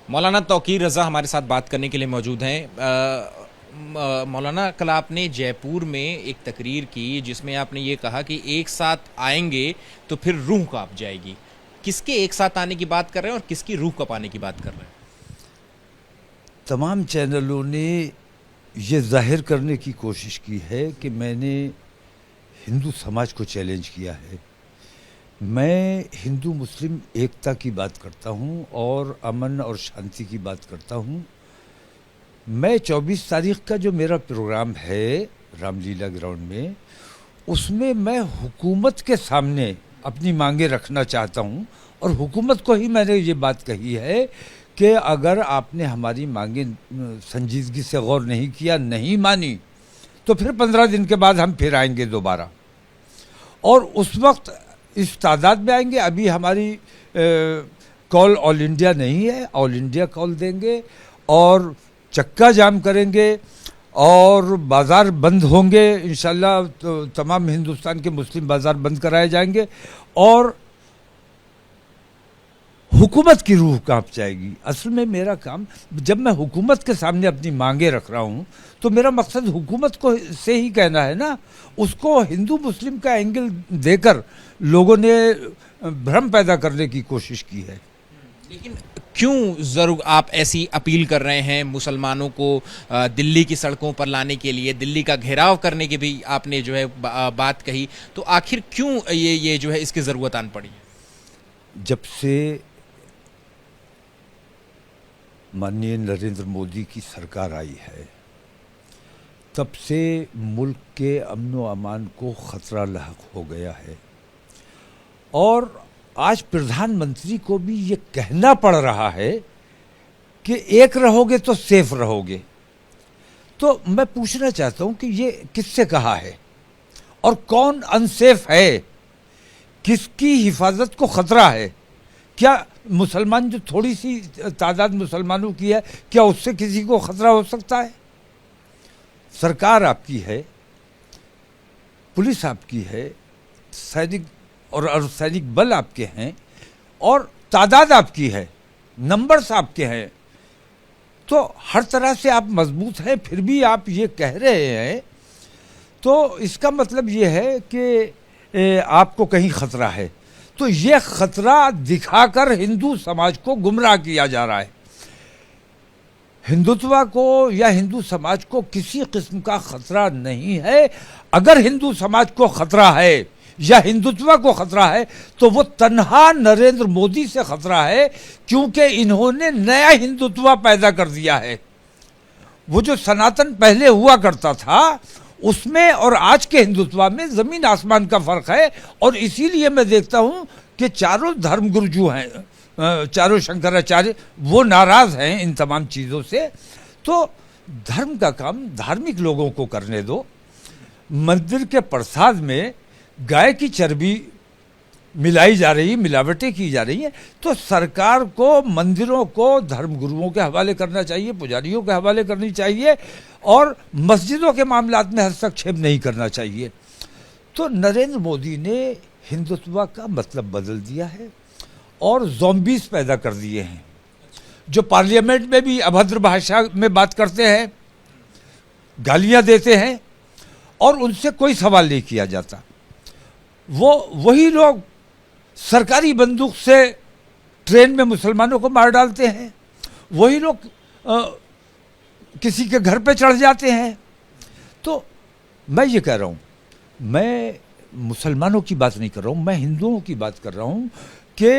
मौलाना तौकीर रज़ा हमारे साथ बात करने के लिए मौजूद हैं। मौलाना, कल आपने जयपुर में एक तकरीर की जिसमें आपने ये कहा कि एक साथ आएंगे तो फिर रूह कांप जाएगी। किसके एक साथ आने की बात कर रहे हैं और किसकी रूह कांपने की बात कर रहे हैं? तमाम चैनलों ने ये जाहिर करने की कोशिश की है कि मैंने हिंदू समाज को चैलेंज किया है। मैं हिंदू मुस्लिम एकता की बात करता हूँ और अमन और शांति की बात करता हूँ। मैं 24 तारीख का जो मेरा प्रोग्राम है रामलीला ग्राउंड में, उसमें मैं हुकूमत के सामने अपनी मांगे रखना चाहता हूँ और हुकूमत को ही मैंने ये बात कही है कि अगर आपने हमारी मांगे संजीदगी से गौर नहीं किया, नहीं मानी, तो फिर 15 दिन के बाद हम फिर आएंगे दोबारा और उस वक्त इस तादाद में आएंगे। अभी हमारी कॉल ऑल इंडिया नहीं है, ऑल इंडिया कॉल देंगे और चक्का जाम करेंगे और बाज़ार बंद होंगे इंशाल्लाह। तो तमाम हिंदुस्तान के मुस्लिम बाज़ार बंद कराए जाएंगे और हुकूमत की रूह कांप जाएगी। असल में मेरा काम, जब मैं हुकूमत के सामने अपनी मांगे रख रहा हूँ तो मेरा मकसद हुकूमत को से ही कहना है ना। उसको हिंदू मुस्लिम का एंगल देकर लोगों ने भ्रम पैदा करने की कोशिश की है। लेकिन क्यों जरूर आप ऐसी अपील कर रहे हैं मुसलमानों को दिल्ली की सड़कों पर लाने के लिए, दिल्ली का घेराव करने की भी आपने जो है बात कही, तो आखिर क्यों ये जो है इसकी ज़रूरत आन पड़ी? जब से माननीय नरेंद्र मोदी की सरकार आई है तब से मुल्क के अमन व अमान को ख़तरा लाहक हो गया है और आज प्रधानमंत्री को भी ये कहना पड़ रहा है कि एक रहोगे तो सेफ रहोगे। तो मैं पूछना चाहता हूँ कि ये किससे कहा है और कौन अनसेफ है, किसकी हिफाजत को ख़तरा है? क्या मुसलमान, जो थोड़ी सी तादाद मुसलमानों की है, क्या उससे किसी को ख़तरा हो सकता है? सरकार आपकी है, पुलिस आपकी है, सैनिक और अर्धसैनिक बल आपके हैं और तादाद आपकी है, नंबर्स आपके हैं, तो हर तरह से आप मजबूत हैं। फिर भी आप ये कह रहे हैं तो इसका मतलब ये है कि आपको कहीं ख़तरा है। तो ये ख़तरा दिखाकर हिंदू समाज को गुमराह किया जा रहा है। हिंदुत्व को या हिंदू समाज को किसी किस्म का ख़तरा नहीं है। अगर हिंदू समाज को ख़तरा है या हिंदुत्व को ख़तरा है तो वो तन्हा नरेंद्र मोदी से ख़तरा है, क्योंकि इन्होंने नया हिंदुत्व पैदा कर दिया है। वो जो सनातन पहले हुआ करता था उसमें और आज के हिंदुत्व में ज़मीन आसमान का फ़र्क है। और इसीलिए मैं देखता हूँ कि चारों धर्मगुरु जो हैं, चारों शंकराचार्य, वो नाराज़ हैं इन तमाम चीज़ों से। तो धर्म का काम धार्मिक लोगों को करने दो। मंदिर के प्रसाद में गाय की चर्बी मिलाई जा रही, मिलावटें की जा रही हैं, तो सरकार को मंदिरों को धर्मगुरुओं के हवाले करना चाहिए, पुजारियों के हवाले करनी चाहिए और मस्जिदों के मामलात में हस्तक्षेप नहीं करना चाहिए। तो नरेंद्र मोदी ने हिंदुत्व का मतलब बदल दिया है और ज़ॉम्बीज़ पैदा कर दिए हैं, जो पार्लियामेंट में भी अभद्र भाषा में बात करते हैं, गालियां देते हैं और उनसे कोई सवाल नहीं किया जाता। वही लोग सरकारी बंदूक से ट्रेन में मुसलमानों को मार डालते हैं, वही लोग किसी के घर पे चढ़ जाते हैं। तो मैं ये कह रहा हूँ, मैं मुसलमानों की बात नहीं कर रहा हूँ, मैं हिंदुओं की बात कर रहा हूँ कि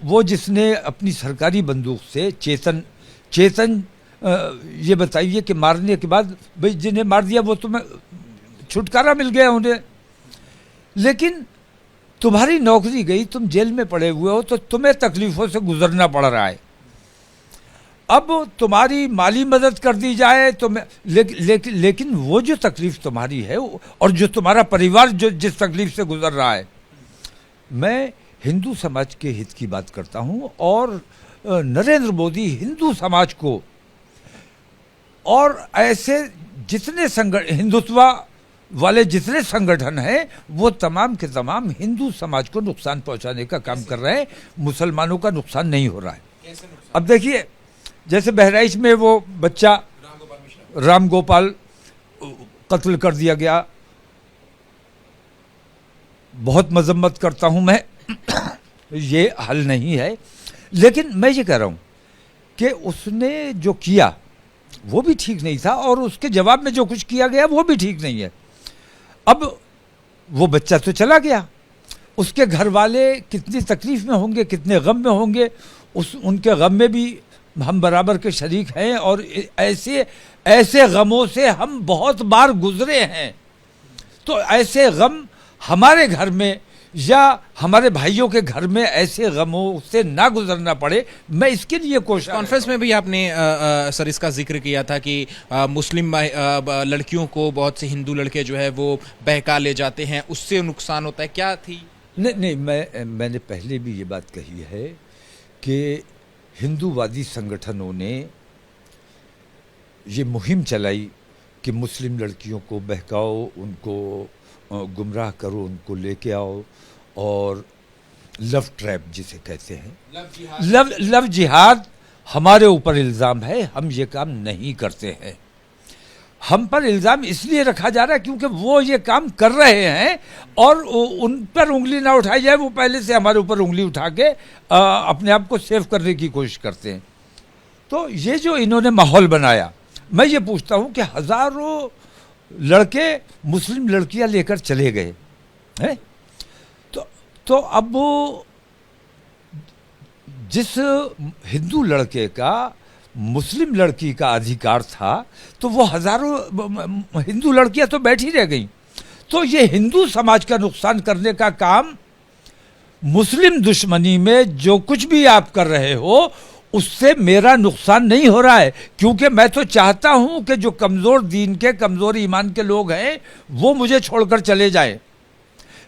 वो जिसने अपनी सरकारी बंदूक से चेतन ये बताइए कि मारने के बाद भाई जिन्हें मार दिया वो तुम्हें छुटकारा मिल गया उन्हें, लेकिन तुम्हारी नौकरी गई, तुम जेल में पड़े हुए हो, तो तुम्हें तकलीफ़ों से गुजरना पड़ रहा है। अब तुम्हारी माली मदद कर दी जाए तो लेकिन वो जो तकलीफ़ तुम्हारी है और जो तुम्हारा परिवार जो जिस तकलीफ़ से गुजर रहा है, मैं हिंदू समाज के हित की बात करता हूँ और नरेंद्र मोदी हिंदू समाज को और ऐसे जितने हिंदुत्व वाले जितने संगठन हैं वो तमाम के तमाम हिंदू समाज को नुकसान पहुंचाने का काम कर रहे हैं। मुसलमानों का नुकसान नहीं हो रहा है। कैसे नुकसान? अब देखिए, जैसे बहराइच में वो बच्चा राम गोपाल कत्ल कर दिया गया, बहुत मजम्मत करता हूं मैं, ये हल नहीं है। लेकिन मैं ये कह रहा हूं कि उसने जो किया वो भी ठीक नहीं था, और उसके जवाब में जो कुछ किया गया वो भी ठीक नहीं है। अब वो बच्चा तो चला गया, उसके घर वाले कितनी तकलीफ में होंगे, कितने गम में होंगे, उनके गम में भी हम बराबर के शरीक हैं, और ऐसे ऐसे गमों से हम बहुत बार गुजरे हैं। तो ऐसे गम हमारे घर में या हमारे भाइयों के घर में ऐसे गमों से ना गुजरना पड़े, मैं इसके लिए कोशिश। कॉन्फ्रेंस में भी आपने सर इसका जिक्र किया था कि मुस्लिम लड़कियों को बहुत से हिंदू लड़के जो है वो बहका ले जाते हैं, उससे नुकसान होता है, क्या थी? नहीं, मैंने पहले भी ये बात कही है कि हिंदूवादी संगठनों ने ये मुहिम चलाई कि मुस्लिम लड़कियों को बहकाओ, उनको गुमराह करो, उनको लेके आओ, और लव ट्रैप जिसे कहते हैं, लव जिहाद हमारे ऊपर इल्ज़ाम है, हम ये काम नहीं करते हैं। हम पर इल्ज़ाम इसलिए रखा जा रहा है क्योंकि वो ये काम कर रहे हैं, और उन पर उंगली ना उठाई जाए, वो पहले से हमारे ऊपर उंगली उठा के अपने आप को सेव करने की कोशिश करते हैं। तो ये जो इन्होंने माहौल बनाया, मैं ये पूछता हूँ कि हज़ारों लड़के मुस्लिम लड़कियां लेकर चले गए हैं, तो अब जिस हिंदू लड़के का मुस्लिम लड़की का अधिकार था, तो वो हजारों हिंदू लड़कियां तो बैठी रह गई। तो ये हिंदू समाज का नुकसान करने का काम, मुस्लिम दुश्मनी में जो कुछ भी आप कर रहे हो उससे मेरा नुकसान नहीं हो रहा है, क्योंकि मैं तो चाहता हूं कि जो कमज़ोर दीन के, कमज़ोर ईमान के लोग हैं वो मुझे छोड़कर चले जाएं।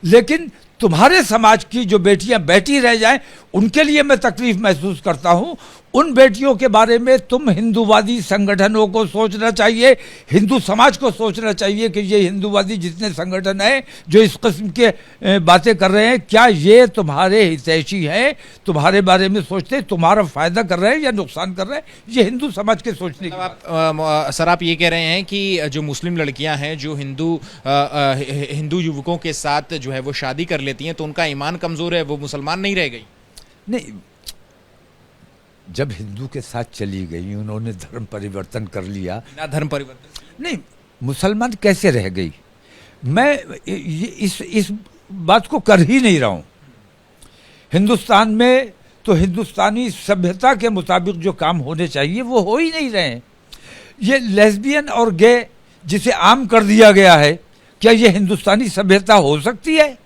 लेकिन तुम्हारे समाज की जो बेटियां बैठी रह जाएं, उनके लिए मैं तकलीफ महसूस करता हूं। उन बेटियों के बारे में तुम हिंदूवादी संगठनों को सोचना चाहिए, हिंदू समाज को सोचना चाहिए कि ये हिंदूवादी जितने संगठन हैं जो इस किस्म के बातें कर रहे हैं, क्या ये तुम्हारे हितैषी हैं, तुम्हारे बारे में सोचते, तुम्हारा फायदा कर रहे हैं या नुकसान कर रहे हैं? ये हिंदू समाज के सोचने की। सर आप ये कह रहे हैं कि जो मुस्लिम लड़कियां हैं जो हिंदू युवकों के साथ जो है वो शादी कर लेती हैं, तो उनका ईमान कमजोर है, वो मुसलमान नहीं रह गई? नहीं, जब हिंदू के साथ चली गई, उन्होंने धर्म परिवर्तन कर लिया। बिना धर्म परिवर्तन नहीं, मुसलमान कैसे रह गई? मैं इस बात को कर ही नहीं रहा हूं। हिंदुस्तान में तो हिंदुस्तानी सभ्यता के मुताबिक जो काम होने चाहिए वो हो ही नहीं रहे हैं। ये लेस्बियन और गे जिसे आम कर दिया गया है, क्या ये हिंदुस्तानी सभ्यता हो सकती है?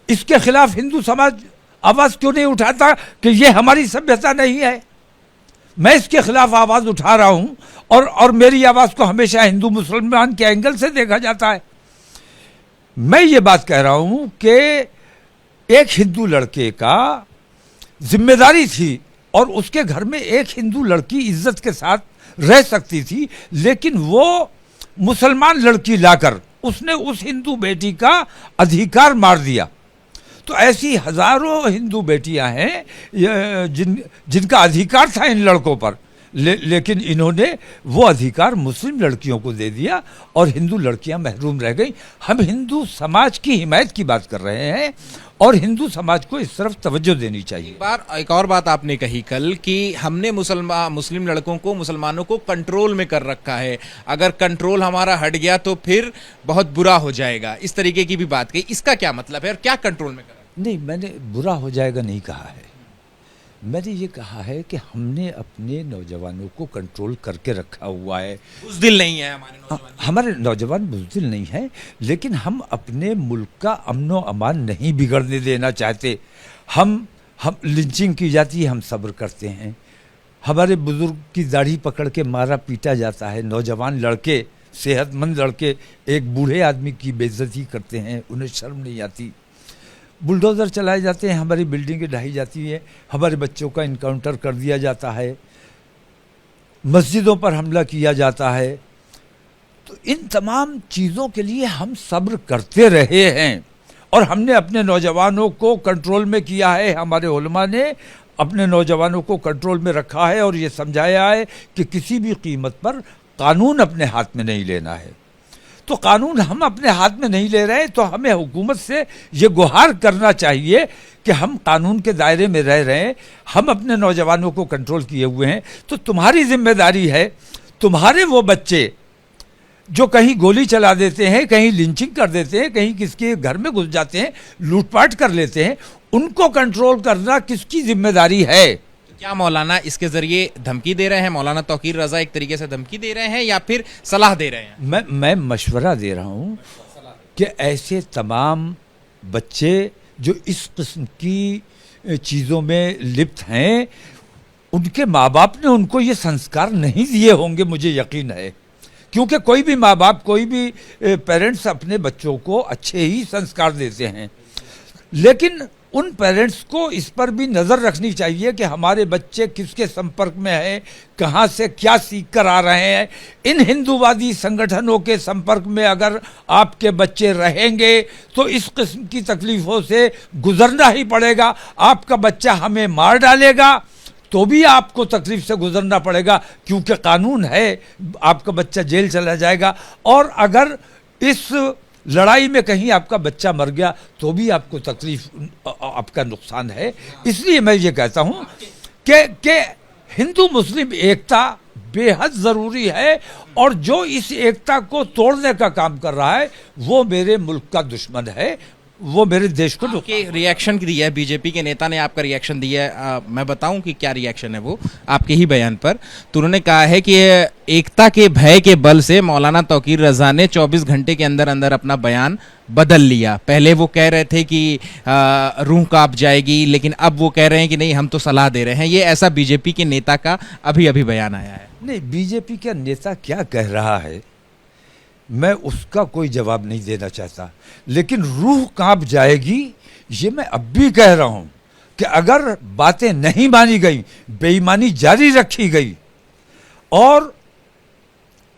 इसके खिलाफ हिंदू समाज आवाज क्यों नहीं उठाता कि ये हमारी सभ्यता नहीं है? मैं इसके खिलाफ आवाज उठा रहा हूं, और मेरी आवाज को हमेशा हिंदू मुसलमान के एंगल से देखा जाता है। मैं ये बात कह रहा हूं कि एक हिंदू लड़के का जिम्मेदारी थी, और उसके घर में एक हिंदू लड़की इज्जत के साथ रह सकती थी, लेकिन वो मुसलमान लड़की लाकर उसने उस हिंदू बेटी का अधिकार मार दिया। तो ऐसी हजारों हिंदू बेटियां हैं जिनका अधिकार था इन लड़कों पर, लेकिन इन्होंने वो अधिकार मुस्लिम लड़कियों को दे दिया और हिंदू लड़कियां महरूम रह गई। हम हिंदू समाज की हिमायत की बात कर रहे हैं, और हिंदू समाज को इस तरफ तवज्जो देनी चाहिए। एक और बात आपने कही कल कि हमने मुस्लिम लड़कों को, मुसलमानों को कंट्रोल में कर रखा है, अगर कंट्रोल हमारा हट गया तो फिर बहुत बुरा हो जाएगा, इस तरीके की भी बात कही। इसका क्या मतलब है और क्या कंट्रोल में कर? नहीं, मैंने बुरा हो जाएगा नहीं कहा है। मैंने ये कहा है कि हमने अपने नौजवानों को कंट्रोल करके रखा हुआ है। बुज़दिल नहीं है हमारे नौजवान बुज़दिल नहीं है, लेकिन हम अपने मुल्क का अमनो अमान नहीं बिगड़ने देना चाहते। हम लिंचिंग की जाती है, हम सब्र करते हैं। हमारे बुजुर्ग की दाढ़ी पकड़ के मारा पीटा जाता है। नौजवान लड़के, सेहतमंद लड़के एक बूढ़े आदमी की बेइज्जती करते हैं, उन्हें शर्म नहीं आती। बुलडोज़र चलाए जाते हैं, हमारी बिल्डिंगें ढाई जाती हैं, हमारे बच्चों का इनकाउंटर कर दिया जाता है, मस्जिदों पर हमला किया जाता है। तो इन तमाम चीज़ों के लिए हम सब्र करते रहे हैं, और हमने अपने नौजवानों को कंट्रोल में किया है। हमारे उलमा ने अपने नौजवानों को कंट्रोल में रखा है और ये समझाया है कि किसी भी कीमत पर कानून अपने हाथ में नहीं लेना है। तो कानून हम अपने हाथ में नहीं ले रहे हैं, तो हमें हुकूमत से ये गुहार करना चाहिए कि हम कानून के दायरे में रह रहे हैं, हम अपने नौजवानों को कंट्रोल किए हुए हैं। तो तुम्हारी जिम्मेदारी है, तुम्हारे वो बच्चे जो कहीं गोली चला देते हैं, कहीं लिंचिंग कर देते हैं, कहीं किसके घर में घुस जाते हैं, लूटपाट कर लेते हैं, उनको कंट्रोल करना किसकी जिम्मेदारी है? क्या मौलाना इसके जरिए धमकी दे रहे हैं? मौलाना तौकीर रजा एक तरीके से धमकी दे रहे हैं या फिर सलाह दे रहे हैं? मैं मशवरा दे रहा हूं कि ऐसे तमाम बच्चे जो इस किस्म की चीज़ों में लिप्त हैं, उनके माँ बाप ने उनको ये संस्कार नहीं दिए होंगे, मुझे यकीन है। क्योंकि कोई भी माँ बाप, कोई भी पेरेंट्स अपने बच्चों को अच्छे ही संस्कार देते हैं, लेकिन उन पेरेंट्स को इस पर भी नज़र रखनी चाहिए कि हमारे बच्चे किसके संपर्क में हैं, कहाँ से क्या सीख कर आ रहे हैं। इन हिंदूवादी संगठनों के संपर्क में अगर आपके बच्चे रहेंगे तो इस किस्म की तकलीफ़ों से गुजरना ही पड़ेगा। आपका बच्चा हमें मार डालेगा तो भी आपको तकलीफ से गुजरना पड़ेगा, क्योंकि कानून है, आपका बच्चा जेल चला जाएगा। और अगर इस लड़ाई में कहीं आपका बच्चा मर गया तो भी आपको तकलीफ, आपका नुकसान है। इसलिए मैं ये कहता हूँ कि हिंदू मुस्लिम एकता बेहद ज़रूरी है, और जो इस एकता को तोड़ने का काम कर रहा है वो मेरे मुल्क का दुश्मन है, वो मेरे देश को। आपके रिएक्शन दिया है, बीजेपी के नेता ने आपका रिएक्शन दिया है, मैं बताऊं कि क्या रिएक्शन है वो आपके ही बयान पर। तो उन्होंने कहा है कि एकता के भय के बल से मौलाना तौकीर रजा ने 24 घंटे के अंदर अंदर अपना बयान बदल लिया। पहले वो कह रहे थे कि रूह कांप जाएगी, लेकिन अब वो कह रहे हैं कि नहीं, हम तो सलाह दे रहे हैं। ये ऐसा बीजेपी के नेता का अभी अभी बयान आया है। नहीं, बीजेपी का नेता क्या कह रहा है मैं उसका कोई जवाब नहीं देना चाहता, लेकिन रूह कांप जाएगी ये मैं अब भी कह रहा हूं कि अगर बातें नहीं मानी गई, बेईमानी जारी रखी गई और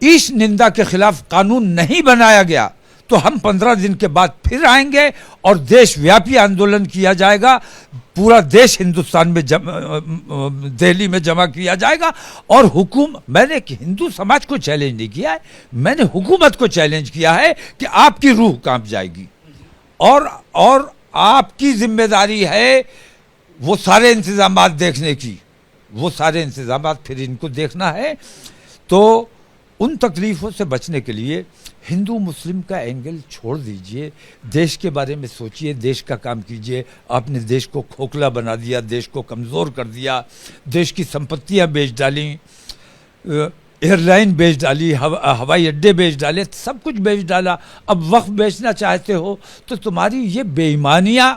इस निंदा के खिलाफ कानून नहीं बनाया गया तो हम 15 दिन के बाद फिर आएंगे और देशव्यापी आंदोलन किया जाएगा। पूरा देश हिंदुस्तान में दिल्ली में जमा किया जाएगा। और मैंने हिंदू समाज को चैलेंज नहीं किया है, मैंने हुकूमत को चैलेंज किया है कि आपकी रूह कांप जाएगी और आपकी जिम्मेदारी है वो सारे इंतजामात देखने की, वो सारे इंतजामात फिर इनको देखना है। तो उन तकलीफ़ों से बचने के लिए हिंदू मुस्लिम का एंगल छोड़ दीजिए, देश के बारे में सोचिए, देश का काम कीजिए। आपने देश को खोखला बना दिया, देश को कमज़ोर कर दिया, देश की संपत्तियां बेच डाली, एयरलाइन बेच डाली, हवाई अड्डे बेच डाले, सब कुछ बेच डाला। अब वक्त बेचना चाहते हो तो तुम्हारी ये बेईमानियाँ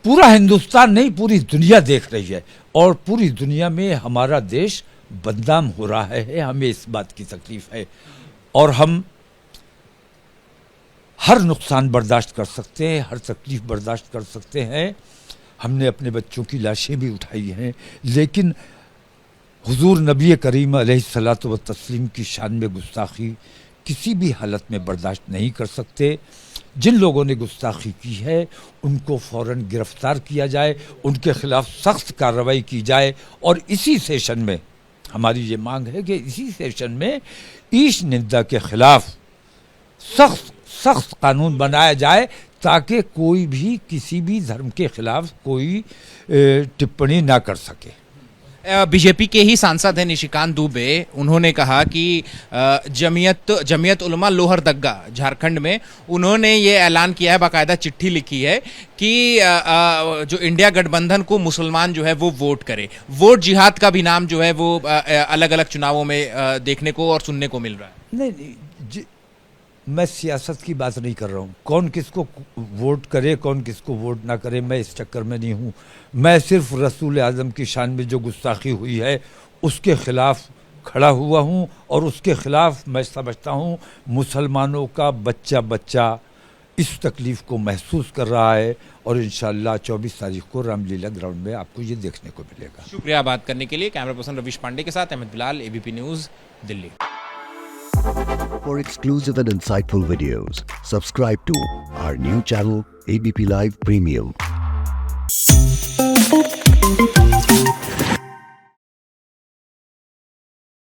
पूरा हिंदुस्तान नहीं पूरी दुनिया देख रही है, और पूरी दुनिया में हमारा देश बदनाम हो रहा है। हमें इस बात की तकलीफ है और हम हर नुकसान बर्दाश्त कर सकते हैं, हर तकलीफ बर्दाश्त कर सकते हैं। हमने अपने बच्चों की लाशें भी उठाई हैं, लेकिन हुजूर नबी करीम अलैहिस्सलातु व तस्लीम की शान में गुस्ताखी किसी भी हालत में बर्दाश्त नहीं कर सकते। जिन लोगों ने गुस्ताखी की है उनको फ़ौरन गिरफ्तार किया जाए, उनके खिलाफ सख्त कार्रवाई की जाए। और इसी सेशन में हमारी ये मांग है कि इसी सेशन में ईश निंदा के खिलाफ सख्त कानून बनाया जाए, ताकि कोई भी किसी भी धर्म के खिलाफ कोई टिप्पणी ना कर सके। बीजेपी के ही सांसद हैं निशिकांत दुबे, उन्होंने कहा कि जमीयत उलमा लोहरदग्गा झारखंड में उन्होंने ये ऐलान किया है, बाकायदा चिट्ठी लिखी है कि जो इंडिया गठबंधन को मुसलमान जो है वो वोट करे। वोट जिहाद का भी नाम जो है वो अलग अलग चुनावों में देखने को और सुनने को मिल रहा है। नहीं, मैं सियासत की बात नहीं कर रहा हूँ, कौन किसको वोट करे कौन किसको वोट ना करे, मैं इस चक्कर में नहीं हूँ। मैं सिर्फ रसूल आज़म की शान में जो गुस्ताखी हुई है उसके ख़िलाफ़ खड़ा हुआ हूँ, और उसके ख़िलाफ़ मैं समझता हूँ मुसलमानों का बच्चा बच्चा इस तकलीफ़ को महसूस कर रहा है, और इंशाअल्लाह 24 तारीख को रामलीला ग्राउंड में आपको ये देखने को मिलेगा। शुक्रिया बात करने के लिए। कैमरा पर्सन रवीश पांडे के साथ Ahmad Bilal, ABP news, Delhi. For exclusive and insightful videos, subscribe to our new channel ABP Live Premium. Podcast.